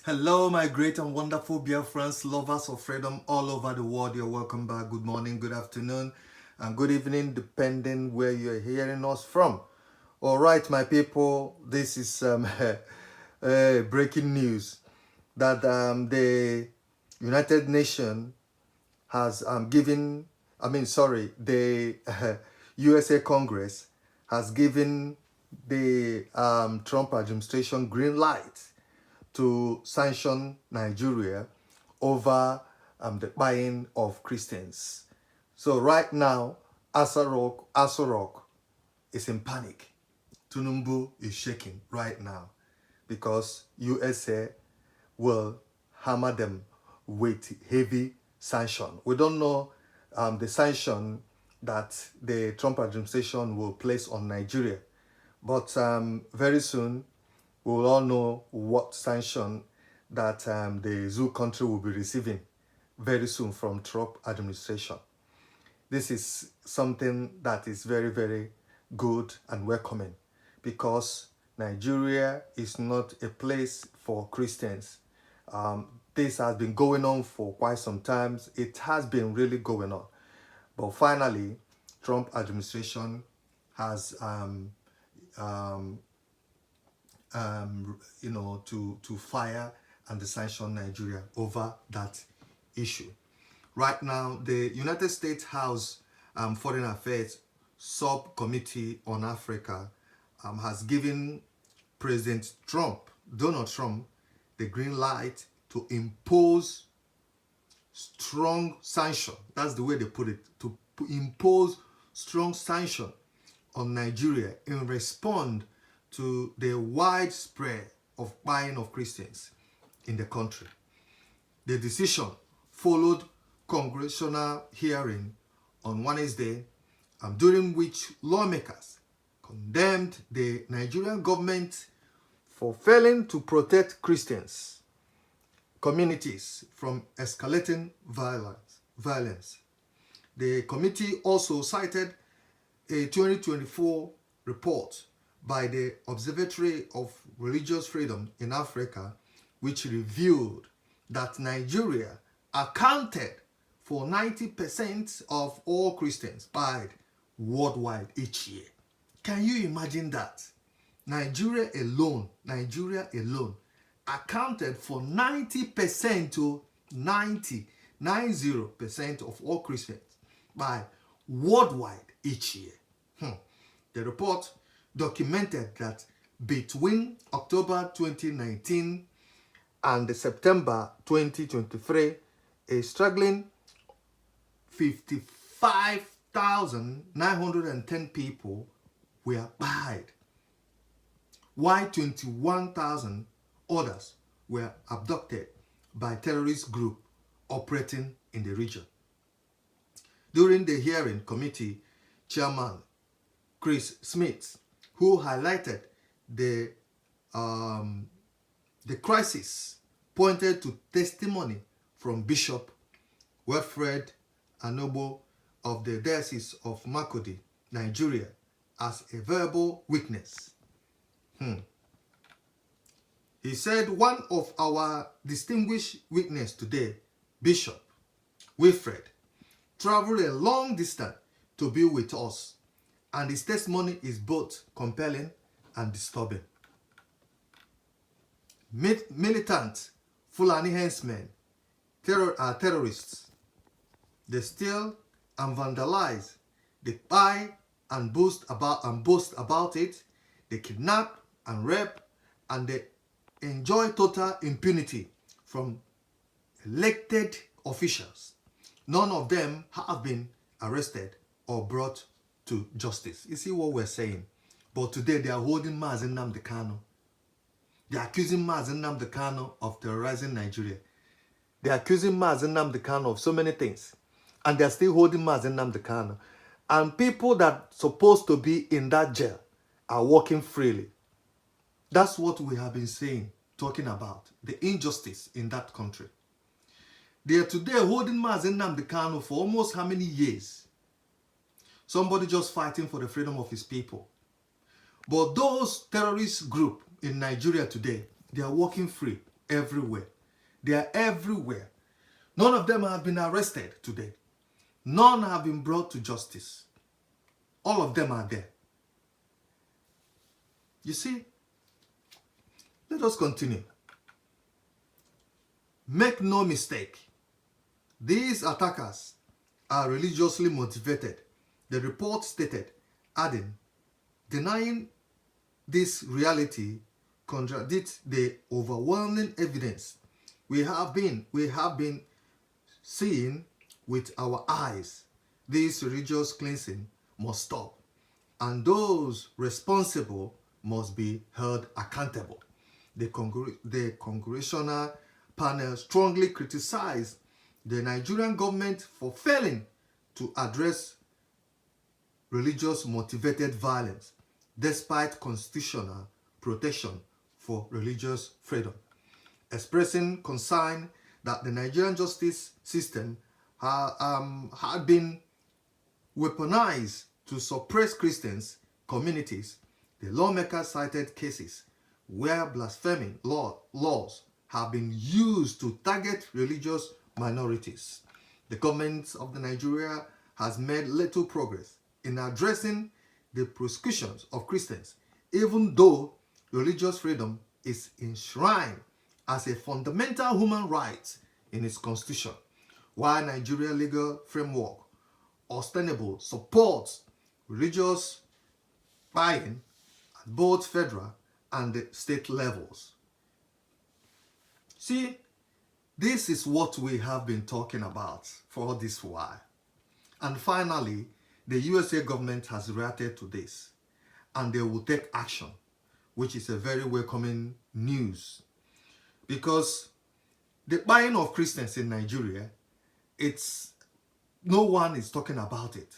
Hello, my great and wonderful dear friends, lovers of freedom all over the world. You're welcome back. Good morning, good afternoon, and good evening, depending where you're hearing us from. All right, my people, this is breaking news that the United Nations has the USA Congress has given the Trump administration green light to sanction Nigeria over the buying of Christians. So right now, Aso Rock is in panic. Tunumbu is shaking right now because USA will hammer them with heavy sanction. We don't know the sanction that the Trump administration will place on Nigeria, but very soon we will all know what sanction that the zoo country will be receiving very soon from Trump administration. This is something that is very, very good and welcoming because Nigeria is not a place for Christians. This has been going on for quite some time. It has been really going on. But finally, Trump administration has to fire and sanction Nigeria over that issue. Right now, the United States House Foreign Affairs Subcommittee on Africa has given President Donald Trump, the green light to impose strong sanction. That's the way they put it, to impose strong sanction on Nigeria in response to the widespread of buying of Christians in the country. The decision followed congressional hearing on Wednesday, during which lawmakers condemned the Nigerian government for failing to protect Christians communities from escalating violence. The committee also cited a 2024 report by the Observatory of Religious Freedom in Africa, which revealed that Nigeria accounted for 90% of all Christians died worldwide each year. Can you imagine that? Nigeria alone accounted for 90% to 90% of all Christians by worldwide each year. The report documented that between October 2019 and September 2023, a struggling 55,910 people were died, while 21,000 others were abducted by terrorist groups operating in the region. During the hearing, committee chairman Chris Smith, who highlighted the crisis, pointed to testimony from Bishop Wilfred Anobo of the Diocese of Makurdi, Nigeria, as a verbal witness. He said, one of our distinguished witnesses today, Bishop Wilfred, traveled a long distance to be with us, and his testimony is both compelling and disturbing. Militant Fulani henchmen are terrorists. They steal and vandalize. They buy and boast about it. They kidnap and rape, and they enjoy total impunity from elected officials. None of them have been arrested or brought to justice. You see what we're saying? But today they are holding Mazi Nnamdi Kanu. They are accusing Mazi Nnamdi Kanu of terrorizing Nigeria. They are accusing Mazi Nnamdi Kanu of so many things. And they are still holding Mazi Nnamdi Kanu. And people that are supposed to be in that jail are walking freely. That's what we have been saying, talking about, the injustice in that country. They are today holding Mazi Nnamdi Kanu for almost how many years? Somebody just fighting for the freedom of his people. But those terrorist groups in Nigeria today, they are walking free. everywhere. They are everywhere. None of them have been arrested today. None have been brought to justice. All of them are there. You see, let us continue. Make no mistake, these attackers are religiously motivated, the report stated, adding, denying this reality contradicts the overwhelming evidence we have been seeing with our eyes. This religious cleansing must stop, and those responsible must be held accountable. The congressional panel strongly criticized the Nigerian government for failing to address religious motivated violence despite constitutional protection for religious freedom, expressing concern that the Nigerian justice system had been weaponized to suppress Christians communities. The lawmakers cited cases where blasphemy laws have been used to target religious minorities. The government of Nigeria has made little progress in addressing the persecutions of Christians, even though religious freedom is enshrined as a fundamental human right in its constitution, while Nigeria's legal framework ostensibly supports religious buying at both federal and state levels. See, this is what we have been talking about for this while. And finally, the USA government has reacted to this, and they will take action, which is a very welcoming news. Because the buying of Christians in Nigeria, no one is talking about it.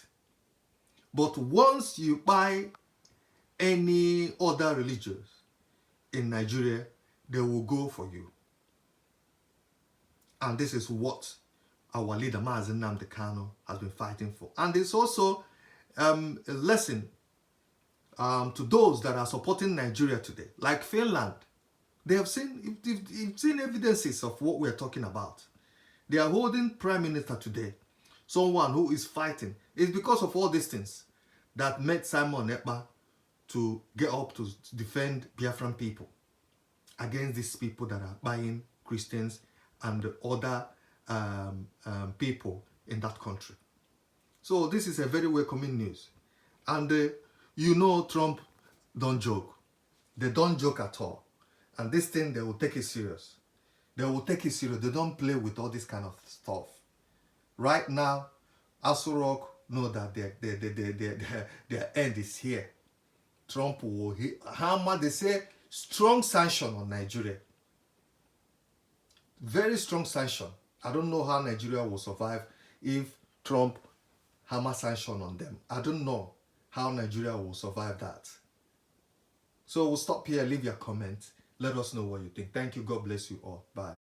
But once you buy any other religion in Nigeria, they will go for you. And this is what our leader, Mazi Nnamdi Kanu, has been fighting for. And it's also a lesson to those that are supporting Nigeria today, like Finland. They have seen evidences of what we're talking about. They are holding Prime Minister today, someone who is fighting. It's because of all these things that made Simon Ekpa to get up to defend Biafran people against these people that are buying Christians and other people in that country. So this is a very welcoming news. And you know Trump don't joke. They don't joke at all. And this thing, they will take it serious. They will take it serious. They don't play with all this kind of stuff. Right now, Aso Rock know that their end is here. Trump will hammer, they say, strong sanction on Nigeria. Very strong sanction. I don't know how Nigeria will survive if Trump hammer sanction on them. I don't know how Nigeria will survive that. So we'll stop here. Leave your comments. Let us know what you think. Thank you. God bless you all. Bye.